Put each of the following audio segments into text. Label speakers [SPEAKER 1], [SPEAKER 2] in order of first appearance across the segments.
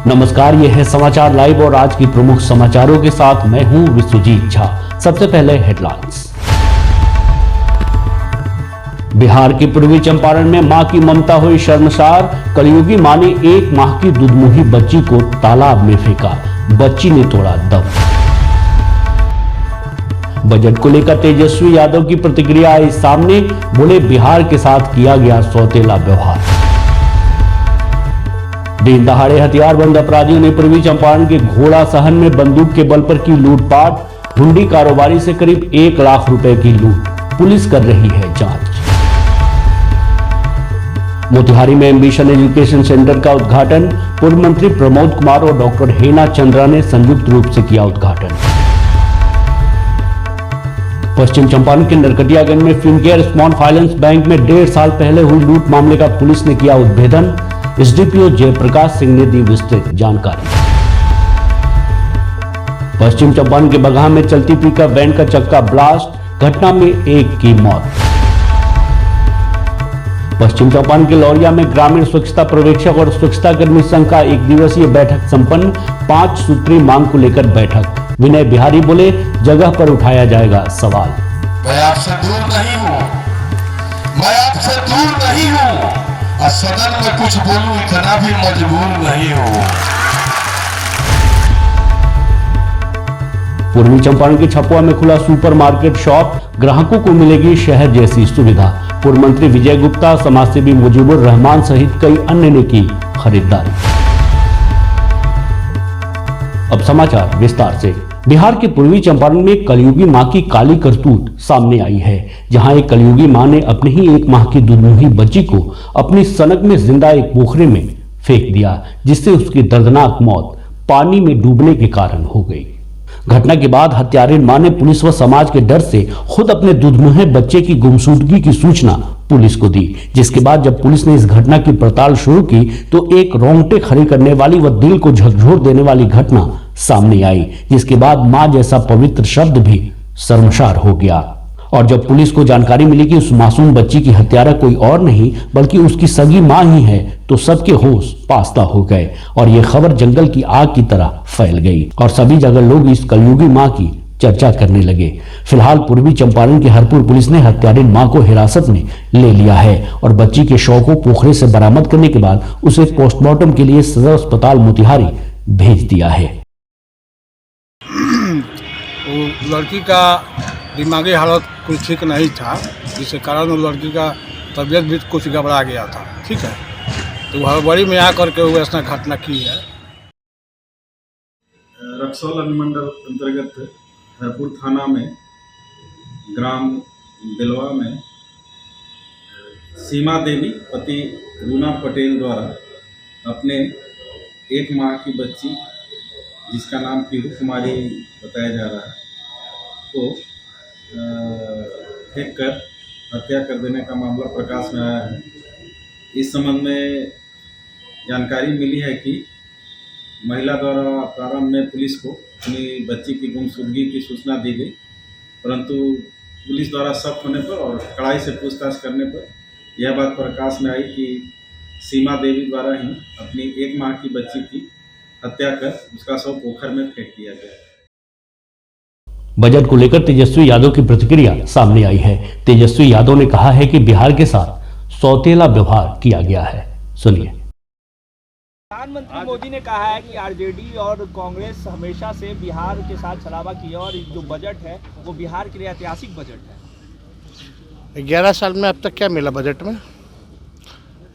[SPEAKER 1] नमस्कार, ये है समाचार लाइव और आज की प्रमुख समाचारों के साथ मैं हूं विश्वजीत झा। सबसे पहले हेडलाइंस। बिहार के पूर्वी चंपारण में मां की ममता हुई शर्मसार। कलयुगी मां ने 1 माह की दुधमुही बच्ची को तालाब में फेंका, बच्ची ने तोड़ा दम। बजट को लेकर तेजस्वी यादव की प्रतिक्रिया आई सामने, बोले बिहार के साथ किया गया सौतेला व्यवहार। दिन दहाड़े हथियारबंद अपराधियों ने पूर्वी चंपारण के घोड़ा सहन में बंदूक के बल पर की लूटपाट। हुंडी कारोबारी से करीब 1 लाख रुपए की लूट, पुलिस कर रही है जांच। मोतिहारी में एम्बिशन एजुकेशन सेंटर का उद्घाटन, पूर्व मंत्री प्रमोद कुमार और डॉक्टर हेना चंद्रा ने संयुक्त रूप से किया उद्घाटन। पश्चिम चंपारण के नरकटियागंज में फिनकेयर स्मॉल फाइनेंस बैंक में 1.5 साल पहले हुई लूट मामले का पुलिस ने किया उद्भेदन। एसडीपीओ जयप्रकाश सिंह ने दी विस्तृत जानकारी। पश्चिम चंपारण के बगहा में चलती पिकअप वैन का चक्का ब्लास्ट, घटना में 1 की मौत। पश्चिम चंपारण के लौरिया में ग्रामीण स्वच्छता पर्यवेक्षक और स्वच्छता कर्मी संघ का 1 दिवसीय बैठक संपन्न। 5 सूत्री मांग को लेकर बैठक। विनय बिहारी बोले, जगह पर उठाया जाएगा सवाल।
[SPEAKER 2] मैं आपसे दूर नहीं हूं, मैं आपसे दूर नहीं हूं और सदन में कुछ बोलूं इतना भी मजबूर नहीं हूं।
[SPEAKER 1] पूर्वी चंपारण के छपुआ में खुला सुपरमार्केट शॉप, ग्राहकों को मिलेगी शहर जैसी सुविधा। पूर्व मंत्री विजय गुप्ता, समाजसेवी मुजीबुर रहमान सहित कई अन्य ने की खरीदारी। अब समाचार विस्तार से। बिहार के पूर्वी चंपारण में कलयुगी मां की काली करतूत सामने आई है, जहां एक कलयुगी मां ने अपने ही 1 माह की दुधमुही बच्ची को अपनी सनक में जिंदा एक पोखरे में फेंक दिया, जिससे उसकी दर्दनाक मौत पानी में डूबने के कारण हो गई। घटना के बाद हत्यारिन मां ने पुलिस व समाज के डर से खुद अपने दुधमुहे बच्चे की गुमशुदगी की सूचना पुलिस को दी, जिसके बाद जब पुलिस ने इस घटना की पड़ताल शुरू की तो एक रोंगटे खड़े करने वाली व दिल को झकझोर देने वाली घटना सामने आई, जिसके बाद मां जैसा पवित्र शब्द भी शर्मसार हो गया। और जब पुलिस को जानकारी मिली कि उस मासूम बच्ची की हत्यारा कोई और नहीं बल्कि उसकी सगी मां ही है, तो सबके होश पास्ता हो गए और यह खबर जंगल की आग की तरह फैल गई और सभी जगह लोग इस कलयुगी मां की चर्चा करने लगे। फिलहाल पूर्वी चंपारण की हरपुर पुलिस ने हत्यारिन मां को हिरासत में ले लिया है और बच्ची के शव को पोखरे से बरामद करने के बाद उसे पोस्टमार्टम के लिए सदर अस्पताल मोतिहारी भेज दिया है।
[SPEAKER 3] लड़की का दिमागी हालत कुछ ठीक नहीं था, जिसके कारण वो लड़की का तबीयत भी कुछ घबरा गया था। ठीक है, तो हड़बड़ी में आकर के वो ऐसा घटना की है।
[SPEAKER 4] रक्सौल अनुमंडल अंतर्गत हरपुर थाना में ग्राम बिलवा में सीमा देवी पति रूना पटेल द्वारा अपने 1 माह की बच्ची, जिसका नाम पीहू कुमारी बताया जा रहा है, को फेंक कर हत्या कर देने का मामला प्रकाश में आया है। इस संबंध में जानकारी मिली है कि महिला द्वारा प्रारंभ में पुलिस को अपनी बच्ची की गुमशुदगी की सूचना दी गई, परंतु पुलिस द्वारा शक होने पर और कड़ाई से पूछताछ करने पर यह बात प्रकाश में आई कि सीमा देवी द्वारा ही अपनी 1 माह की बच्ची की हत्या कर उसका शव पोखर में फेंक दिया गया।
[SPEAKER 1] बजट को लेकर तेजस्वी यादव की प्रतिक्रिया सामने आई है। तेजस्वी यादव ने कहा है कि बिहार के साथ सौतेला व्यवहार किया गया है। सुनिए।
[SPEAKER 5] प्रधानमंत्री मोदी ने कहा है कि आरजेडी और कांग्रेस हमेशा से बिहार के साथ छलावा की है और जो बजट है वो बिहार के लिए ऐतिहासिक बजट है।
[SPEAKER 3] 11 साल में अब तक क्या मिला बजट में?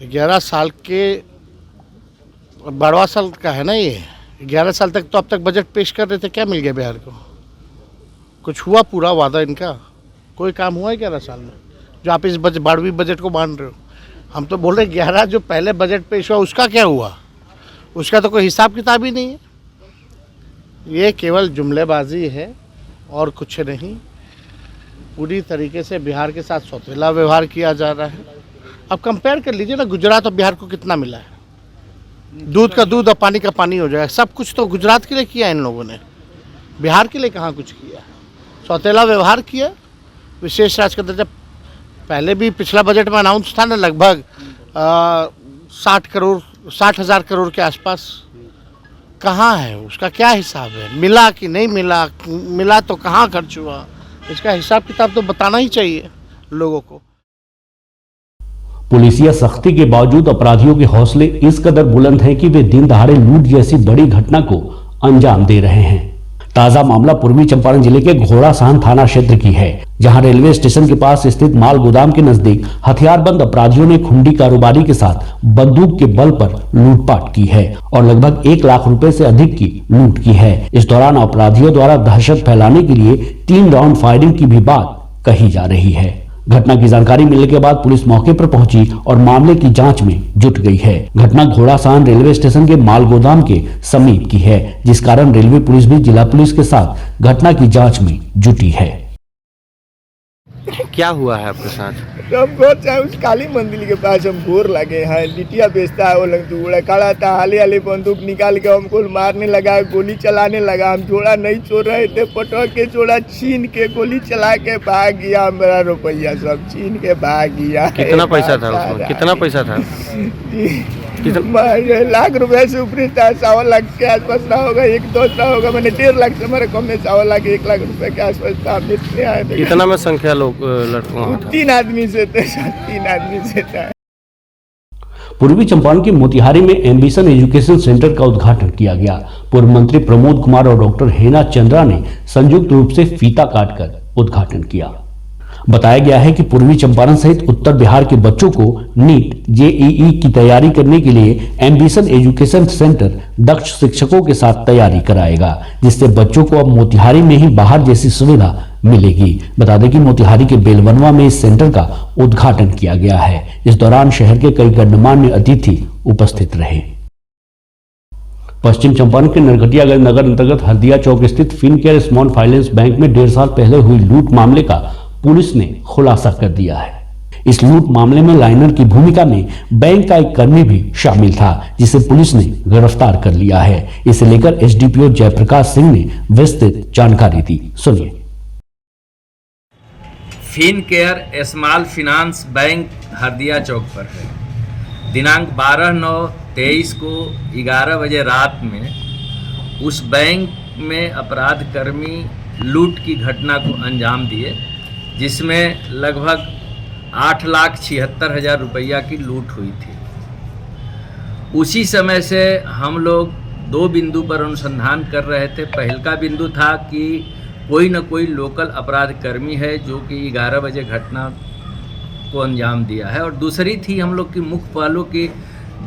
[SPEAKER 3] 11 साल के 12वां साल का है ना ये। 11 साल तक तो अब तक बजट पेश कर रहे थे, क्या मिल गया बिहार को? कुछ हुआ पूरा वादा इनका? कोई काम हुआ है 11 साल में जो आप इस 12वीं बजट को मान रहे हो? हम तो बोल रहे 11 जो पहले बजट पेश हुआ उसका क्या हुआ? उसका तो कोई हिसाब किताब ही नहीं है। ये केवल जुमलेबाजी है और कुछ नहीं। पूरी तरीके से बिहार के साथ सौतेला व्यवहार किया जा रहा है। अब कंपेयर कर लीजिए ना, गुजरात और बिहार को कितना मिला है? दूध का दूध और पानी का पानी हो जाएगा। सब कुछ तो गुजरात के लिए किया इन लोगों ने, बिहार के लिए कहाँ कुछ किया। सौतेला व्यवहार किया। विशेष राज्य का दर्जा पहले भी पिछला बजट में अनाउंस था ना, लगभग 60,000 करोड़ के आसपास कहाँ है, उसका क्या हिसाब है, मिला कि नहीं मिला, मिला तो कहाँ खर्च हुआ, इसका हिसाब किताब तो बताना ही चाहिए लोगों को।
[SPEAKER 1] पुलिसिया सख्ती के बावजूद अपराधियों के हौसले इस कदर बुलंद हैं कि वे दिन दहाड़े लूट जैसी बड़ी घटना को अंजाम दे रहे हैं। ताजा मामला पूर्वी चंपारण जिले के घोड़ासाहन थाना क्षेत्र की है, जहां रेलवे स्टेशन के पास स्थित माल गोदाम के नजदीक हथियारबंद अपराधियों ने खुंडी कारोबारी के साथ बंदूक के बल पर लूटपाट की है और लगभग 1 लाख रुपए से अधिक की लूट की है। इस दौरान अपराधियों द्वारा दहशत फैलाने के लिए 3 राउंड फायरिंग की भी बात कही जा रही है। घटना की जानकारी मिलने के बाद पुलिस मौके पर पहुंची और मामले की जांच में जुट गई है। घटना घोड़ासाहन रेलवे स्टेशन के माल गोदाम के समीप की है, जिस कारण रेलवे पुलिस भी जिला पुलिस के साथ घटना की जांच में जुटी है।
[SPEAKER 6] क्या हुआ है आपके साथ?
[SPEAKER 7] हमको चाहे उस काली मंदिर के पास हम घोर लगे हैं, लिटिया बेचता है, वो लग दूड़ा खड़ा था, हाली हाली बंदूक निकाल के हमको मारने लगा, गोली चलाने लगा। हम छोड़ा नहीं छोड़ रहे थे, पटक के छोड़ा, छीन के गोली चला के भाग गया। मेरा रुपया सब छीन के भाग गया।
[SPEAKER 6] कितना पैसा था उसमें? कितना पैसा था?
[SPEAKER 7] लाख रुपए से ऊपर था, 1.25 लाख के आसपास ना होगा, 1-2 ना होगा। मैंने 1.5 लाख से हमारे कम में 1.25 लाख 1 लाख रुपए के आसपास था। इतने आए थे।
[SPEAKER 6] कितना में संख्या लोग लड़कों?
[SPEAKER 7] 3 आदमी से थे, 3 आदमी से था।
[SPEAKER 1] पूर्वी चंपारण के मोतिहारी में एम्बिशन एजुकेशन सेंटर का उद्घाटन किया गया। पूर्व मंत्री प्रमोद कुमार और डॉक्टर हेना चंद्रा ने संयुक्त रूप से फीता काटकर उद्घाटन किया। बताया गया है कि पूर्वी चंपारण सहित उत्तर बिहार के बच्चों को नीट जेईई की तैयारी करने के लिए एम्बिशन एजुकेशन सेंटर दक्ष शिक्षकों के साथ तैयारी कराएगा, जिससे बच्चों को अब मोतिहारी में ही बाहर जैसी सुविधा मिलेगी। बता दें कि मोतिहारी के बेलवनवा में इस सेंटर का उद्घाटन किया गया है। इस दौरान शहर के कई गणमान्य अतिथि उपस्थित रहे। पश्चिम चंपारण के नरकटियागंज नगर अंतर्गत हरदिया चौक स्थित फिनकेयर स्मॉल फाइनेंस बैंक में 1.5 साल पहले हुई लूट मामले का पुलिस ने खुलासा कर दिया है। इस लूट मामले में लाइनर की भूमिका में बैंक का एक कर्मी भी शामिल था, जिसे पुलिस ने गिरफ्तार कर लिया है। इसे लेकर एसडीपीओ जयप्रकाश सिंह ने विस्तृत जानकारी दी। सुनिए।
[SPEAKER 8] Fincare small finance bank Hardiya चौक पर है। दिनांक 12/9/23 को 11 बजे रात में उस बैंक में अपराध कर्मी लूट की घटना को अंजाम दिए, जिसमें लगभग 8,76,000 रुपया की लूट हुई थी। उसी समय से हम लोग 2 बिंदु पर अनुसंधान कर रहे थे। पहल का बिंदु था कि कोई न कोई लोकल अपराध कर्मी है जो कि 11 बजे घटना को अंजाम दिया है, और दूसरी थी हम लोग की मुख्य पहलू की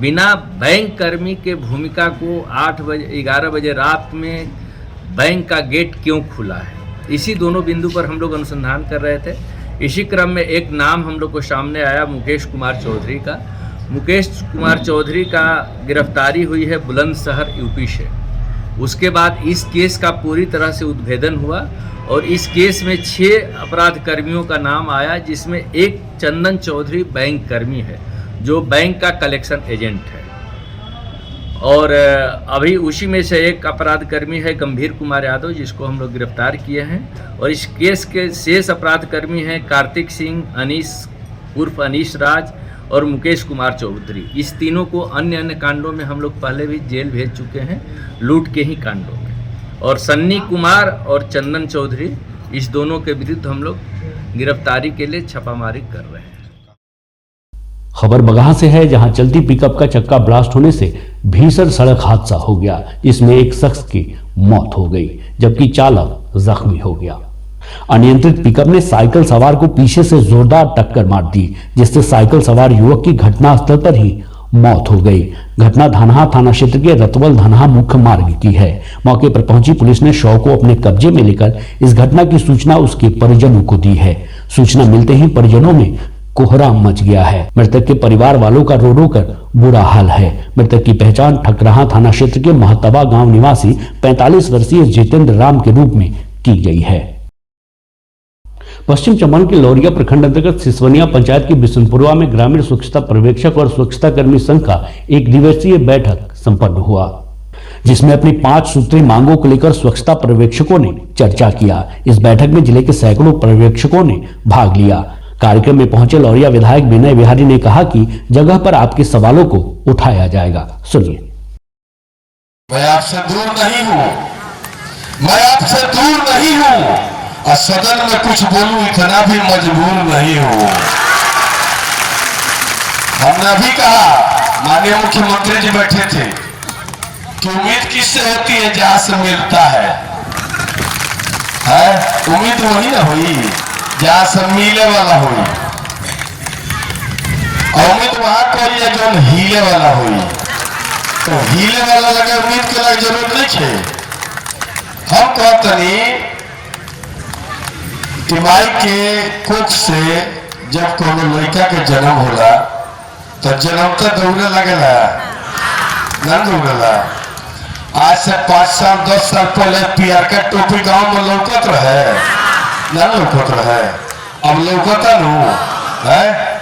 [SPEAKER 8] बिना बैंक कर्मी के भूमिका को 11 बजे रात में बैंक का गेट क्यों खुला है। इसी दोनों बिंदु पर हम लोग अनुसंधान कर रहे थे। इसी क्रम में एक नाम हम लोग को सामने आया मुकेश कुमार चौधरी का। मुकेश कुमार चौधरी का गिरफ्तारी हुई है बुलंदशहर यूपी से। उसके बाद इस केस का पूरी तरह से उद्भेदन हुआ और इस केस में 6 अपराध कर्मियों का नाम आया, जिसमें एक चंदन चौधरी बैंक कर्मी है जो बैंक का कलेक्शन एजेंट है, और अभी उसी में से एक अपराध कर्मी है गंभीर कुमार यादव, जिसको हम लोग गिरफ्तार किए हैं। और इस केस के शेष अपराध कर्मी हैं कार्तिक सिंह, अनीस उर्फ अनीस राज और मुकेश कुमार चौधरी। इस तीनों को अन्य अन्य कांडों में हम लोग पहले भी जेल भेज चुके हैं, लूट के ही कांडों में। और सन्नी कुमार और चंदन चौधरी, इस दोनों के विरुद्ध हम लोग गिरफ्तारी के लिए छापामारी कर रहे हैं।
[SPEAKER 1] खबर बगहा से है, जहां चलती पिकअप का चक्का ब्लास्ट होने से भीषण सड़क हादसा हो गया, जिसमें एक शख्स की मौत हो गई जबकि चालक जख्मी हो गया। अनियंत्रित पिकअप ने साइकिल सवार को पीछे से जोरदार टक्कर मार दी, जिससे साइकिल सवार युवक की घटनास्थल पर ही मौत हो गई। घटना धनहा थाना क्षेत्र के रतवल धनहा मुख्य मार्ग की है। मौके पर पहुंची पुलिस ने शव को अपने कब्जे में लेकर इस घटना की सूचना उसके परिजनों को दी है। सूचना मिलते ही परिजनों में कोहराम मच गया है। मृतक के परिवार वालों का रो रो कर बुरा हाल है। मृतक की पहचान ठकराहा थाना क्षेत्र के महतबा गांव निवासी 45 वर्षीय जितेंद्र राम के रूप में की गई है। पश्चिम चंपारण के लौरिया प्रखंड अंतर्गत सिसवनिया पंचायत की बिशनपुरवा में ग्रामीण स्वच्छता पर्यवेक्षक और स्वच्छता कर्मी संघ का 1 दिवसीय बैठक संपन्न हुआ, जिसमें अपनी 5 सूत्रीय मांगों को लेकर स्वच्छता पर्यवेक्षकों ने चर्चा किया। इस बैठक में जिले के सैकड़ों पर्यवेक्षकों ने भाग लिया। कार्यक्रम में पहुंचे लौरिया विधायक विनय बिहारी ने कहा कि जगह पर आपके सवालों को उठाया जाएगा। सुनिए।
[SPEAKER 2] मैं आपसे दूर नहीं हूं, मैं आपसे दूर नहीं हूं और सदन में कुछ बोलूं इतना भी मजबूर नहीं हूं। हमने अभी कहा, माननीय मुख्यमंत्री जी बैठे थे कि उम्मीद किससे होती है जहां से मिलता है? उम्मीद वही ना हुई जहां से मिले वाला हुई, और उम्मीद वहां कोई है जो हिले वाला हुई। तो हिले वाला लगे उम्मीद के लगे जरूरत नहीं है। हम कहतनी कि माई के कुछ से जब कोनो लड़का के जन्म होला तो जन्म तो दौड़े लगेला ना, दौड़ेला। आज से 5 साल 10 साल पहले पियर का टोपी गांव में लौकत रहे ना, लौकत रहे, अब लौकता नू है।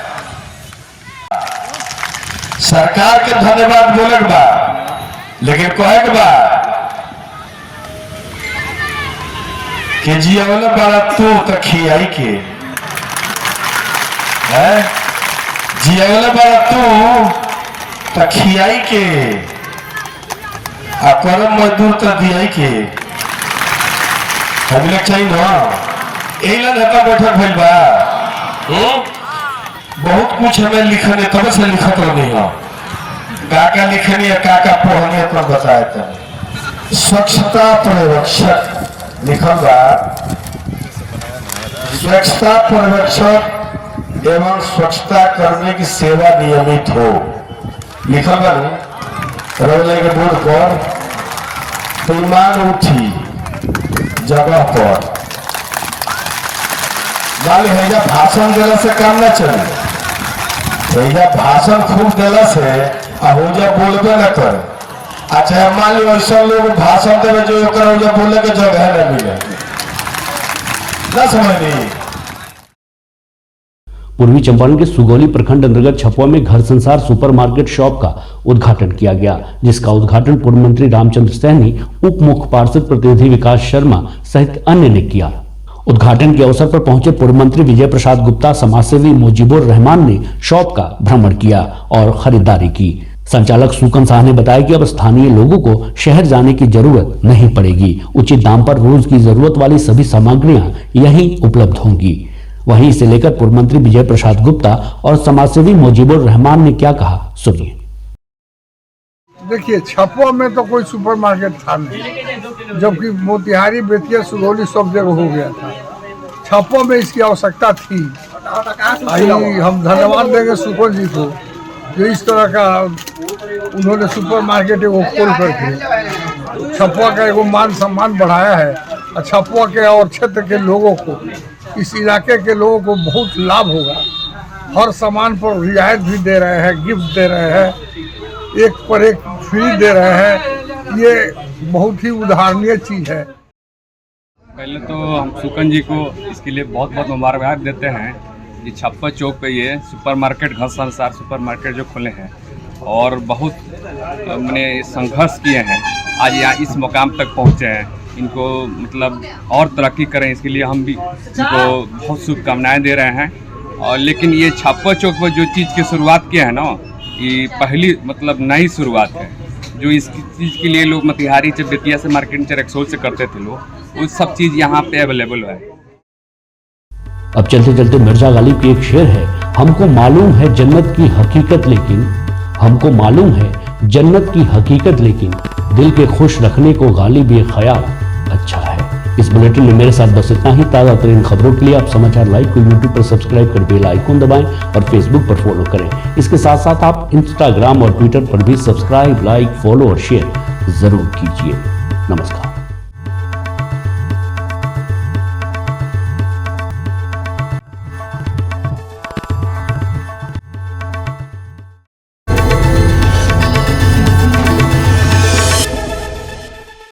[SPEAKER 2] सरकार के धन्यवाद बोले के बा, लेकिन कहे के बा कि जियावले बड़ा तू तो खियाई के है, जियावले बड़ा तू तो खियाई के आ करम मजदूर तो दियाई के। हम लोग चाहिए ना, एला नेता बैठक भइल बा। बहुत कुछ हमें लिखने तब से लिखत रही हो, काका लिखनी है काका पढ़ने तो बताए थे। स्वच्छता पर्यवेक्षक लिखल बा, स्वच्छता पर्यवेक्षक एवं स्वच्छता कर्मी की सेवा नियमित हो, लिखल बा रोले के बोर्ड पर। ईमान उठी जगह पर गाली हैजा भाषण देने से काम न चले, हैजा भाषण खूब देने से होजा बोलबे न करे। अच्छा मान लो ऐसा लोग भाषण देवे जो कर बोले के जगह न मिले, न समझ।
[SPEAKER 1] पूर्वी चंपारण के सुगौली प्रखंड अंतर्गत छपवा में घर संसार सुपरमार्केट शॉप का उद्घाटन किया गया, जिसका उद्घाटन पूर्व मंत्री रामचंद्र सैनी, उप मुख्य पार्षद प्रतिनिधि विकास शर्मा सहित अन्य ने किया। उद्घाटन के अवसर पर पहुंचे पूर्व मंत्री विजय प्रसाद गुप्ता, समाजसेवी मुजीबुर रहमान ने शॉप का भ्रमण किया और खरीदारी की। संचालक सुकन शाह ने बताया कि अब स्थानीय लोगों को शहर जाने की जरूरत नहीं पड़ेगी, उचित दाम पर रोज की जरूरत वाली सभी सामग्रियां यहीं उपलब्ध होंगी। वहीं इसे लेकर पूर्व मंत्री विजय प्रसाद गुप्ता और समाजसेवी मुजीबुर रहमान ने क्या कहा, सुनिए।
[SPEAKER 9] देखिए, छपवा में तो कोई सुपरमार्केट था नहीं, जबकि मोतिहारी, बेतिया, सुगौली सब जगह हो गया था। छपवा में इसकी आवश्यकता थी। हम धन्यवाद देंगे सुकन जी को जो इस तरह का उन्होंने सुपरमार्केट एगो खोल करके छपवा का एगो मान सम्मान बढ़ाया है। और छपवा के और क्षेत्र के लोगों को, इस इलाके के लोगों को बहुत लाभ होगा। हर सामान पर रियायत भी दे रहे हैं, गिफ्ट दे रहे हैं, एक पर एक फ्री दे रहे हैं। ये बहुत ही उदाहरणीय चीज है।
[SPEAKER 10] पहले तो हम सुकन जी को इसके लिए बहुत बहुत मुबारकबाद देते हैं। ये छप्पा चौक पे ये सुपरमार्केट, घर संसार सुपरमार्केट जो खोले हैं और बहुत मैंने संघर्ष किए हैं, आज यहाँ इस मुकाम तक पहुँचे हैं। इनको मतलब और तरक्की करें, इसके लिए हम भी इनको बहुत शुभकामनाएँ दे रहे हैं। और लेकिन ये छप्पा चौक पर जो चीज़ की शुरुआत किया है ना, ये पहली मतलब नई शुरुआत है। जो इस चीज़ के लिए लोग मोतिहारी से, बेतिया से, मार्केट से, रक्सौल से करते थे लोग, वो सब चीज़ यहाँ पे अवेलेबल है।
[SPEAKER 1] अब चलते चलते मिर्जा गालिब की एक शेर है, हमको मालूम है जन्नत की हकीकत लेकिन, हमको मालूम है जन्नत की हकीकत लेकिन, दिल के खुश रखने को गालिब ये ख्याल अच्छा है। इस बुलेटिन में मेरे साथ बस इतना ही। ताज़ा तरीन खबरों के लिए आप समाचार लाइव को यूट्यूब पर सब्सक्राइब कर बेल आइकन दबाएं और फेसबुक पर फॉलो करें। इसके साथ साथ आप इंस्टाग्राम और ट्विटर पर भी सब्सक्राइब, लाइक, फॉलो और शेयर जरूर कीजिए। नमस्कार।